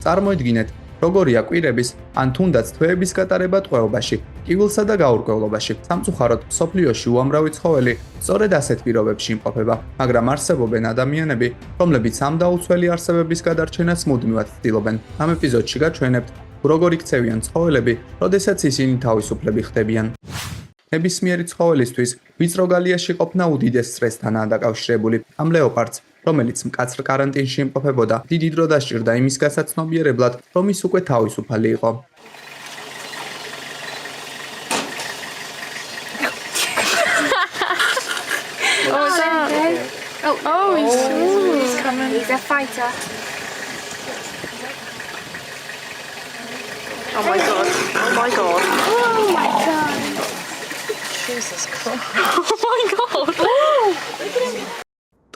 წარმოიდგინეთ, როგორია კვირების ან თუნდაც თვეების გატარება ტყვეობაში, კივილსა და გაურკვევლობაში. სამწუხაროდ, მსოფლიოში უამრავი ცხოველი სწორედ ასეთ პირობებში იმყოფება, მაგრამ არსებობენ ადამიანები, რომლებიც ამ დაუცველი არსებების გადარჩენას მუდმივად ცდილობენ. ამ ეპიზოდში გაჩვენებთ, როგორ იქცევიან ცხოველები, როდესაც ისინი თავისუფლები ხდებიან. ნებისმიერი ცხოველისთვის ვიწრო გალიაში ყოფნა უდიდეს სტრესთანაა დაკავშირებული. ამ ლეოპარდს, რომელიც მკაცრ კარანტინში იმყოფებოდა, დიდი დრო დასჭირდა იმის გასაცნობიერებლად, რომ ის უკვე თავისუფალი იყო. He's coming. He's a fighter. Oh my god. Oh my god. Oh my god. Jesus Christ. Oh my god.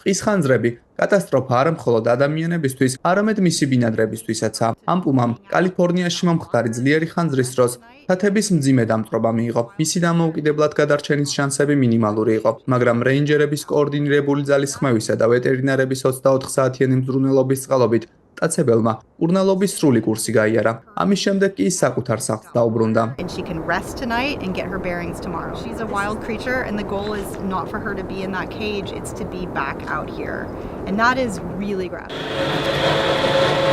ტყის ხანძრები კატასტროფა არა მხოლოდ ადამიანებისთვის, არამედ მისი ბინადრებისთვისაც. ამ პუმამ კალიფორნიაში მომხდარი ძლიერი ხანძრის დროს თათების მძიმე დამწვრობა მიიღო. მისი დამოუკიდებლად გადარჩენის შანსები მინიმალური იყო, მაგრამ რეინჯერების კოორდინირებული ძალის ხმევისა და ვეტერინარების 24 საათიანი მზრუნველობის წყალობით მტაცებელმა მკურნალობის სრული კურსი გაიარა. ამის შემდეგ კი ის საკუთარ სახლს დაუბრუნდა. And she can rest tonight and get her bearings tomorrow. She's a wild creature and the goal is not for her to be in that cage, it's to be back out here. And that is really gratifying.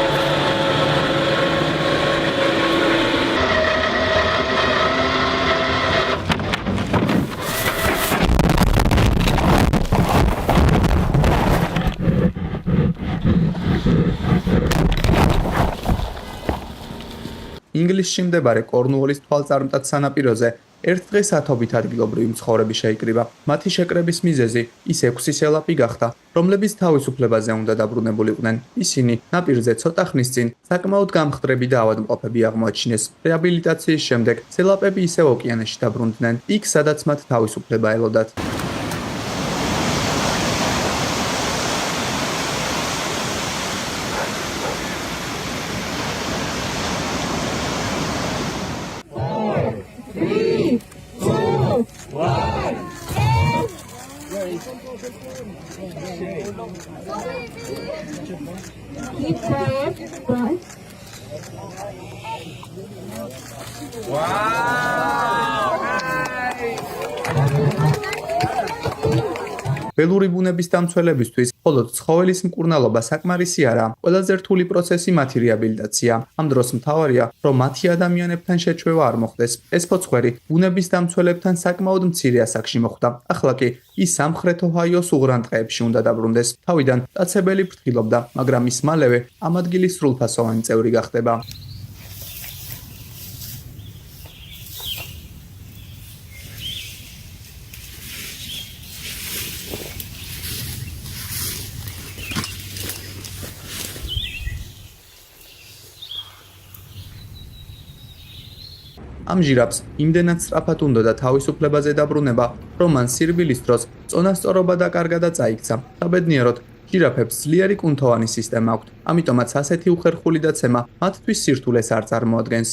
ინგლისში მდებარე კორნუოლის თვალწარმტაც სანაპიროზე ერთ დღეს ათობით ადგილობრივი მცხოვრები შეიკრიბა. მათი შეკრების მიზეზი ის 6 სელაპი გახდა, რომლებიც თავისუფლებაზე უნდა დაბრუნებულიყვნენ. ისინი ნაპირზე ცოტა ხნის წინ საკმაოდ გამხდრები და ავადმყოფები აღმოაჩინეს. რეაბილიტაციის შემდეგ სელაპები ისევ ოკეანეში დაბრუნდნენ, იქ სადაც მათ თავისუფლება ელოდათ. ველური ბუნების დამცველებისთვის მხოლოდ ცხოველის მკურნალობა საკმარისი არაა. ყველაზე რთული პროცესი მათი რეაბილიტაცია. ამ დროს მთავარია, რომ მათი ადამიანებთან შეჩვევა არ მოხდეს. ეს ფოცხვერი ბუნების დამცველებთან საკმაოდ მცირე ასაკში მოხვდა. ახლა კი ის სამხრეთ ოჰაიოს უღრან ტყეებში უნდა დაბრუნდეს. თავიდან მტაცებელი ფრთხილობდა, მაგრამ ის მალევე ამ ადგილის სრულფასოვანი წევრი გახდება. ამ ჟირაფს იმდენად სწრაფად უნდოდა თავისუფლებაზე დაბრუნება, რომ მან სირბილის დროს წონასწორობა დაკარგა და წაიქცა. საბედნიეროდ, ჟირაფებს ძლიერი კუნთოვანი სისტემა აქვთ, ამიტომაც ასეთი უხერხული დაცემა მათთვის სირთულეს არ წარმოადგენს.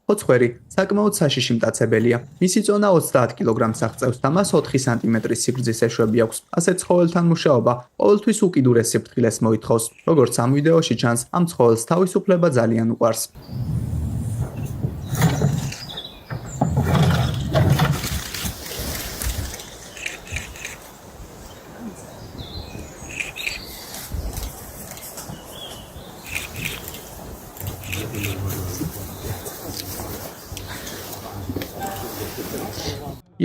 ფოცხვერი საკმაოდ საშიში მტაცებელია. მისი წონა 30 კილოგრამს აღწევს და მას 4 სანტიმეტრის სიგრძის ეშვები აქვს. ასეთ ცხოველთან მუშაობა ყოველთვის უკიდურეს სიფრთხილეს მოითხოვს. როგორც ამ ვიდეოში ჩანს, ამ ცხოველს თავისუფლება ძალიან უყვარს.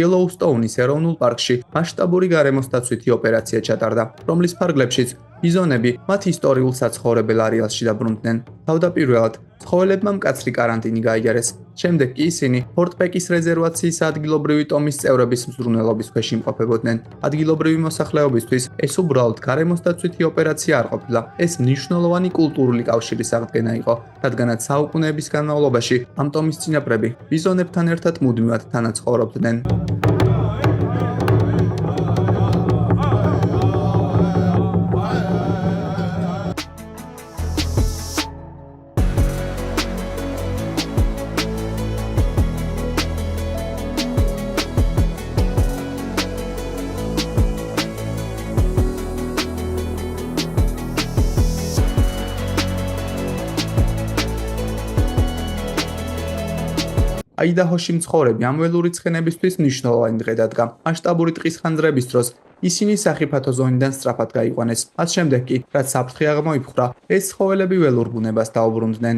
იელოუსტოუნის ეროვნულ პარკში მასშტაბური გარემოსდაცვითი ოპერაცია ჩატარდა, რომლის ფარგლებშიც ბიზონები მათ ისტორიულ საცხოვრებელ არეალში დაბრუნდნენ. თავდაპირველად ცხოველებმა მკაცრი კარანტინი გაიარეს. შემდეგ კი ისინი ფორტ-პეკის რეზერვაციის ადგილობრივი ტომის წევრების მზრუნველობის ქვეშ იმყოფებოდნენ. ადგილობრივი მოსახლეობისთვის ეს უბრალოდ გარემოსდაცვითი ოპერაცია არ ყოფილა. ეს მნიშვნელოვანი კულტურული კავშირის აღდგენა იყო, რადგანაც საუკუნეების განმავლობაში ამ ტომის წინაპრები ბიზონებთან ერთად მუდმივად თანაცხოვრობდნენ. აიდაჰოში მცხოვრები ამ ველური ცხენებისთვის მნიშვნელოვანი დღე დადგა. მასშტაბური ტყის ხანძრების დროს ისინი სახიფათო ზონიდან სწრაფად გაიყვანეს. მას შემდეგ კი, რაც საფრთხე აღმოიფხვრა, ეს ცხოველები ველურ ბუნებას დაუბრუნდნენ.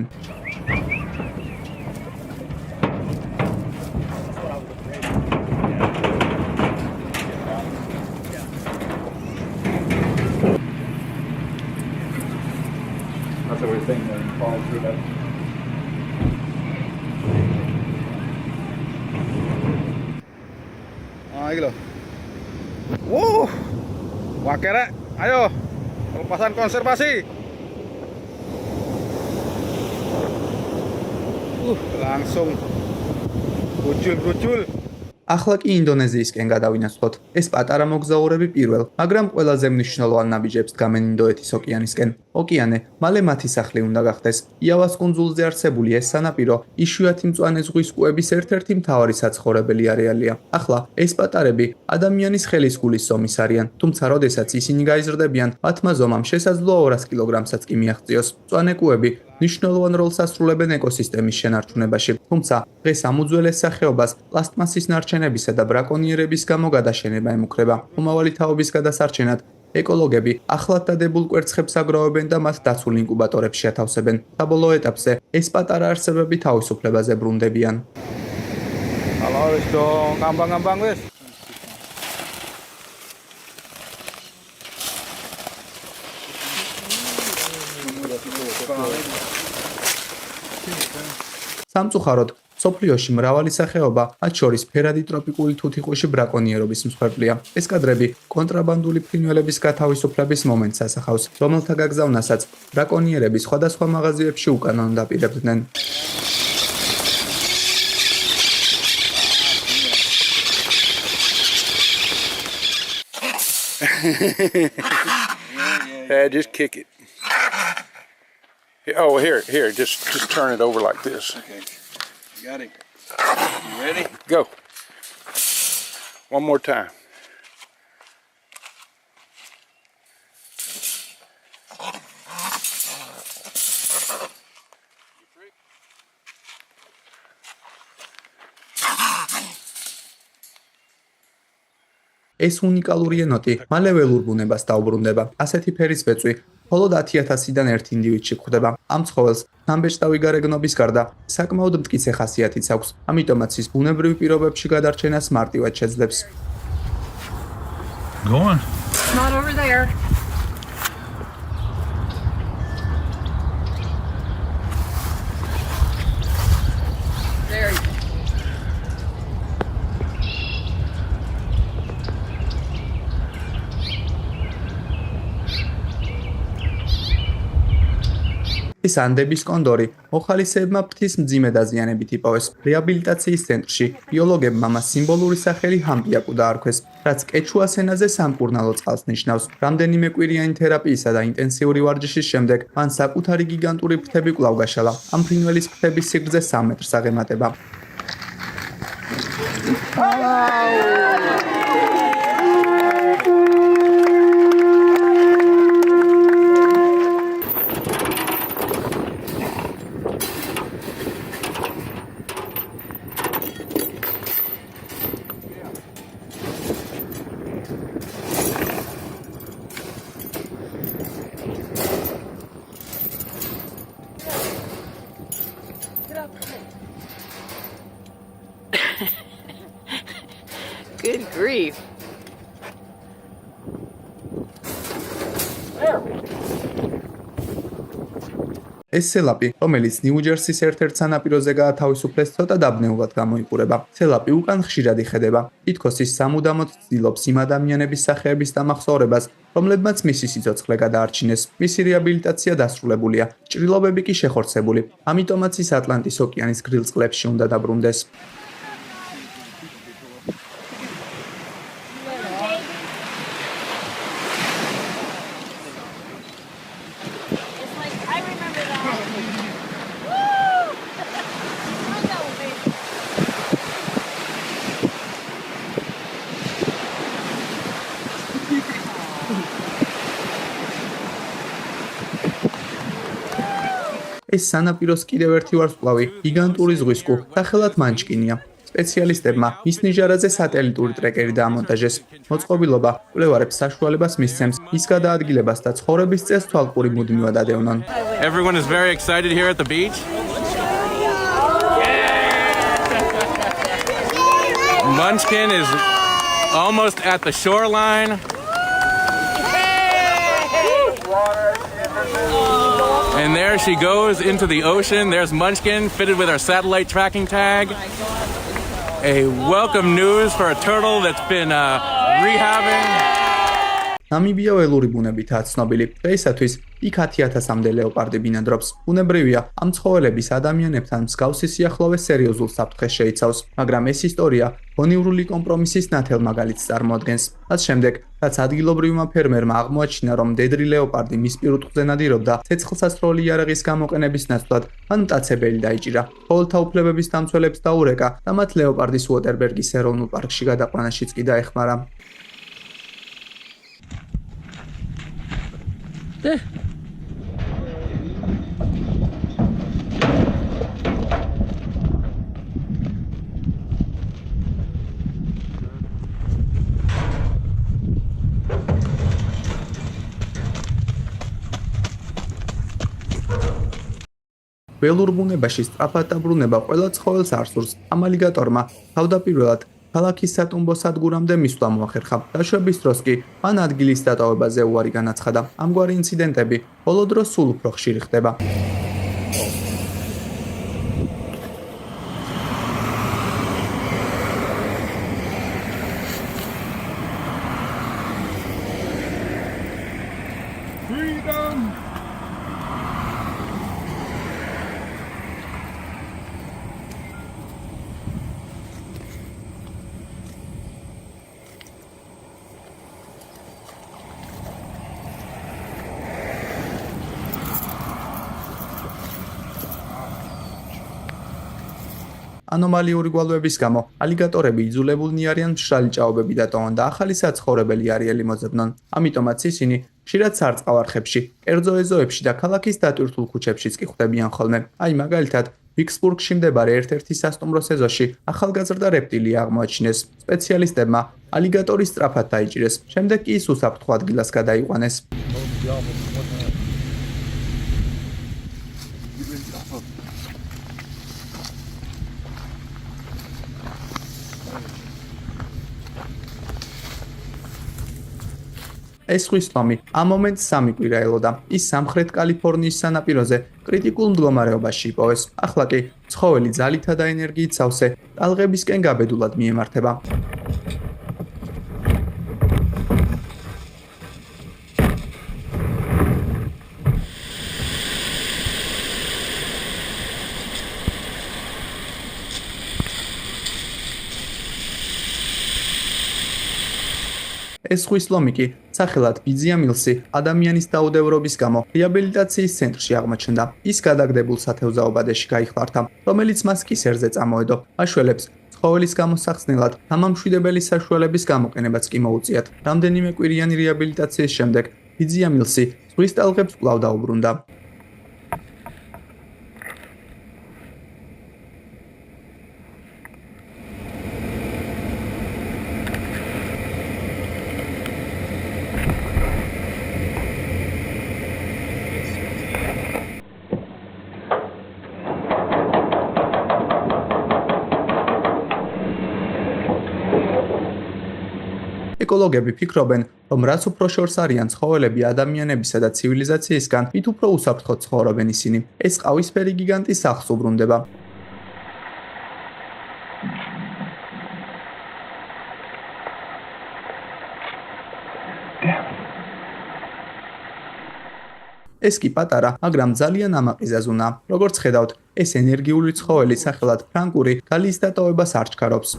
Iki loh. Wah kere, ayo pelepasan konservasi. Langsung brujul. ახლა კი ინდონეზიისკენ გადავინაცვლოთ. ეს პატარა მოგზაურები პირველ, მაგრამ ყველაზე მნიშვნელოვან ნაბიჯებს დგამენ ინდოეთის ოკეანისკენ. ოკეანე მალე მათი სახლი უნდა გახდეს. იავას კუნძულზე არსებული ეს სანაპირო იშვიათი მწვანე ზღვის კუების ერთ-ერთი მთავარი საცხოვრებელი არეალია. ახლა ეს პატარები ადამიანის ხელის გულის ზომის არიან, თუმცა როდესაც ისინი გაიზრდებიან, მათმა ზომამ შესაძლოა 200 კილოგრამსაც კი მიაღწიოს. მწვანე კუები მნიშვნელოვან როლს ასრულებენ ეკოსისტემის შენარჩუნებაში, თუმცა დღეს ამ უძველეს სახეობას პლასტმასის ნარჩენებისა და ბრაკონიერების გამო გადაშენება ემუქრება. მომავალი თაობის გადასარჩენად ეკოლოგები ახლად დადებულ კვერცხებს აგროვებენ და მათ დაცულ ინკუბატორებში ათავსებენ. საბოლოო ეტაპზე ეს პატარა არსებები თავისუფლებაზე ბრუნდებიან. Halo wis dong, ngambang-ngambang wis. სამწუხაროდ, სოფლიოში მრავალი სახეობა, მათ შორის ფერადი ტროპიკული თუთიყუში ბრაკონიერობის მსხვერპლია. ეს კადრები კონტრაბანდული ფრინველების გათავისუფლების მომენტს ასახავს, რომელთა გაგზავნასაც ბრაკონიერები სხვადასხვა მაღაზიებში უკანონო დაპირებდნენ. Yeah, just kick it. Oh, here, just turn it over like this. Okay, got it. You ready? Go. One more time. ეს უნიკალური ენოტი მალე ველურ ბუნებას დაუბრუნდება. ასეთი ფერის ბეწვი მხოლოდ 10,000-დან ერთ ინდივიდში გვხვდება. ამ ცხოველს სამბეჭდავი გარეგნობის გარდა საკმაოდ მტკიცე ხასიათიც აქვს, ამიტომაც ის ბუნებრივ პირობებში გადარჩენას მარტივად შეძლებს. Go on. Not over there. There you go. ის ანდების კონდორი მოხალისეებმა ფრთის მძიმე დაზიანებით იპოვეს. რეაბილიტაციის ცენტრში ბიოლოგებმა მას სიმბოლური სახელი ჰამპიაკუ დაარქვეს, რაც კეჩუას ენაზე სამკურნალო წყალს ნიშნავს. რამდენიმე კვირიანი თერაპიისა და ინტენსიური ვარჯიშის შემდეგ მან საკუთარი გიგანტური ფრთები კვლავ გაშალა. ამ ფრინველის ფრთების სიგრძე 3 მეტრს აღემატება. Good grief. ეს სელაპი, რომელიც ნიუ-ჯერსის ერთ-ერთ სანაპიროზე გაათავისუფლეს, ცოტა დაბნეულად გამოიყურება. სელაპი უკან ხშირად იხედება. თითქოს ის სამუდამოდ ცდილობს იმ ადამიანების სახეების დამახსოვრებას, რომლებმაც მისი სიცოცხლე გადაარჩინეს. მისი რეაბილიტაცია დასრულებულია, ჭრილობები კი შეხორცებული. ამიტომაც ის ატლანტის ოკეანის გრილ წყლებში უნდა დაბრუნდეს. ეს სანაპიროს კიდევ ერთი ვარსკვლავი, გიგანტური ზღვისკუ, სახელად მანჩკინია. სპეციალისტებმა მის ნიჟარაზე სატელიტური ტრეკერი დაამონტაჟეს. მოწყობილობა კვლევარებს საშუალებას მისცემს ის გადაადგილებას და ცხოვრების წესს თვალყური მუდმივად ადევნონ. Everyone is very excited here at the beach. Munchkin is almost at the shoreline. And there she goes into the ocean. There's Munchkin fitted with our satellite tracking tag. A welcome news for a turtle that's been rehabbing. ნამიბია ველური ბუნებითაა ცნობილი. დღეისათვის იქ 10,000-მდე ლეოპარდი ბინადრობს. ბუნებრივია, ამ ცხოველების ადამიანებთან მსგავსი სიახლოვე სერიოზულ საფრთხეს შეიცავს, მაგრამ ეს ისტორია გონივრული კომპრომისის ნათელ მაგალითს წარმოადგენს. რაც შემდეგ, რაც ადგილობრივმა ფერმერმა აღმოაჩინა, რომ მდედრი ლეოპარდი მის პირუტყვზე ნადირობდა, ცეცხლსასროლი იარაღის გამოყენების ნაცვლად, მან მტაცებელი დაიჭირა. ცხოველთა უფლებების დამცველებს დაურეკა და მათ ლეოპარდის უოტერბერგის ეროვნულ პარკში გადაყვანაშიც კი დაეხმარა. ველურ ბუნებაში სწრაფად დაბრუნება ყველა ცხოველს არ სურს. ამ ალიგატორმა თავდაპირველად ქალაქის სატუმბო სადგურამდე მისვლა მოახერხა. დაშვების დროს კი მან ადგილის დატოვებაზე უარი განაცხადა. ამგვარი ინციდენტები ბოლო დროს სულ უფრო ხშირი ხდება. ანომალიური გვალვების გამო ალიგატორები იძულებულნი არიან მშრალი ჭაობები დატოვონ და ახალი საცხოვრებელი არეალი მოძებნონ. ამიტომაც ისინი ხშირად სარწყავ-არხებში, კერძო ეზოებში და ქალაქის დატვირთულ ქუჩებშიც კი ხვდებიან ხოლმე. აი მაგალითად, ვიქსბურგში მდებარე ერთ-ერთი სასტუმროს ეზოში ახალგაზრდა რეპტილია აღმოაჩინეს. სპეციალისტებმა ალიგატორი სწრაფად დაიჭირეს, შემდეგ კი ის უსაფრთხო ადგილას გადაიყვანეს. ეს ხვის ლომი ამ მომენტს 3 კვირა ელოდა. ის სამხრეთ კალიფორნიის სანაპიროზე კრიტიკულ მდგომარეობაში იპოვეს. ახლა კი ცხოველი ძალითა და ენერგიით სავსე ტალღებისკენ გაბედულად მიემართება. ეს ხვის ლომი კი სახელად ბიძია მილსი ადამიანის დაუდევრობის გამო რეაბილიტაციის ცენტრში აღმოჩნდა. ის გადაგდებულ სათევზაობადეში გაიხლართა, რომელიც მას კისერზე წამოედო. აშველებს ცხოველის გამოსახსნელად თამამშვიდებელი საშუალების გამოყენებაც კი მოუწიათ. რამდენიმე კვირიანი რეაბილიტაციის შემდეგ ბიძია მილსი ზღვის ტალღებს კვლავ დაუბრუნდა. ეკოლოგები ფიქრობენ, რომ რაც უფრო შორს არიან ცხოველები ადამიანებისა და ცივილიზაციისგან, მით უფრო უსაფრთხოდ ცხოვრობენ ისინი. ეს ყავისფერი გიგანტი სახლს უბრუნდება. ეს კი პატარა, მაგრამ ძალიან ამაყი ზაზუნაა. როგორც ხედავთ, ეს ენერგიული ცხოველი სახელად ფრანკური გალის დატოვებას არ ჩქარობს.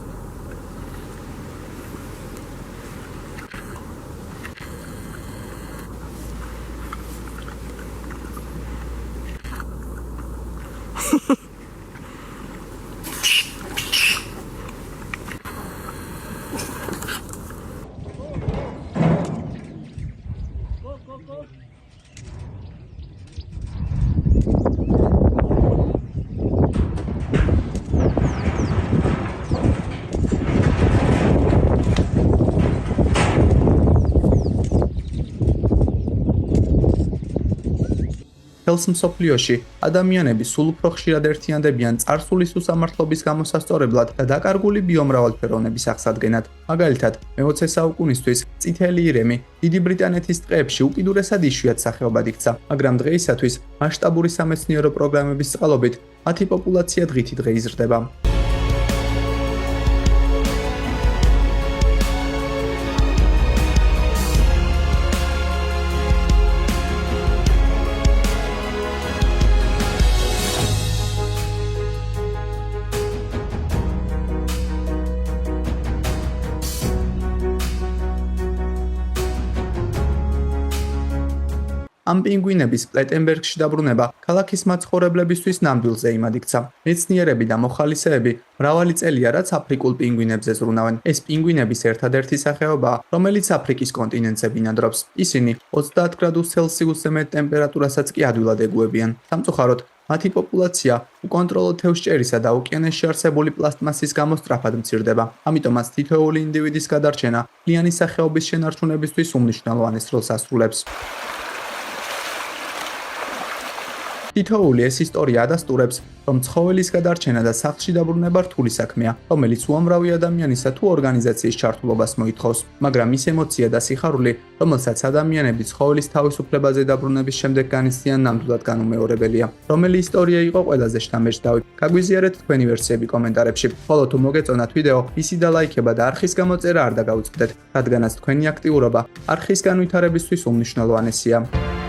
ხელს მსოფლიოში ადამიანები სულ უფრო ხშირად ერთიანდებიან წარსულის უსამართლობის გამოსასწორებლად და დაკარგული ბიომრავალფეროვნების აღსადგენად. მაგალითად, მე-20 საუკუნისთვის წითელი ირემი დიდი ბრიტანეთის ტყეებში უკიდურესად იშვიათ სახეობად იქცა, მაგრამ დღეისათვის მასშტაბური სამეცნიერო პროგრამების წყალობით მათი პოპულაცია დღითი დღე იზრდება. ამ პინგვინების პლეტენბერგში დაბრუნება ქალაქის მაცხოვრებლებისთვის ნამდვილზე იმად იქცა. მეცნიერები და მოხალისეები მრავალი წელია რაც აფრიკულ პინგვინებზე ზრუნავენ. ეს პინგვინების ერთადერთი სახეობაა, რომელიც აფრიკის კონტინენტზე ბინადრობს. ისინი 30 გრადუს ცელსიუსზე მეტ ტემპერატურასაც კი ადვილად ეგუებიან. სამწუხაროდ, მათი პოპულაცია უკონტროლო თევზჭერისა და ოკეანეში არსებული პლასტმასის გამო სწრაფად მცირდება. ამიტომაც თითოეული ინდივიდის გადარჩენა მთლიანი სახეობის შენარჩუნებისთვის უმნიშვნელოვანეს როლს ასრულებს. თითოეული ეს ისტორია ადასტურებს, რომ ცხოველის გადარჩენა და სახლში დაბრუნება რთული საქმეა, რომელიც უამრავი ადამიანისა თუ ორგანიზაციის ჩართულობას მოითხოვს, მაგრამ ის ემოცია და სიხარული, რომელსაც ადამიანები ცხოველის თავისუფლებაზე დაბრუნების შემდეგ განიცდიან, ნამდვილად განუმეორებელია. რომელი ისტორია იყო ყველაზე შთამბეჭდავი? გაგვიზიარეთ თქვენი ვერსიები კომენტარებში. ხოლო თუ მოგეწონათ ვიდეო, ისი და ლაიქება და არხის გამოწერა არ დაგაუწყდეთ, რადგანაც თქვენი აქტიურობა არხის განვითარებისთვის უმნიშვნელოვანესია.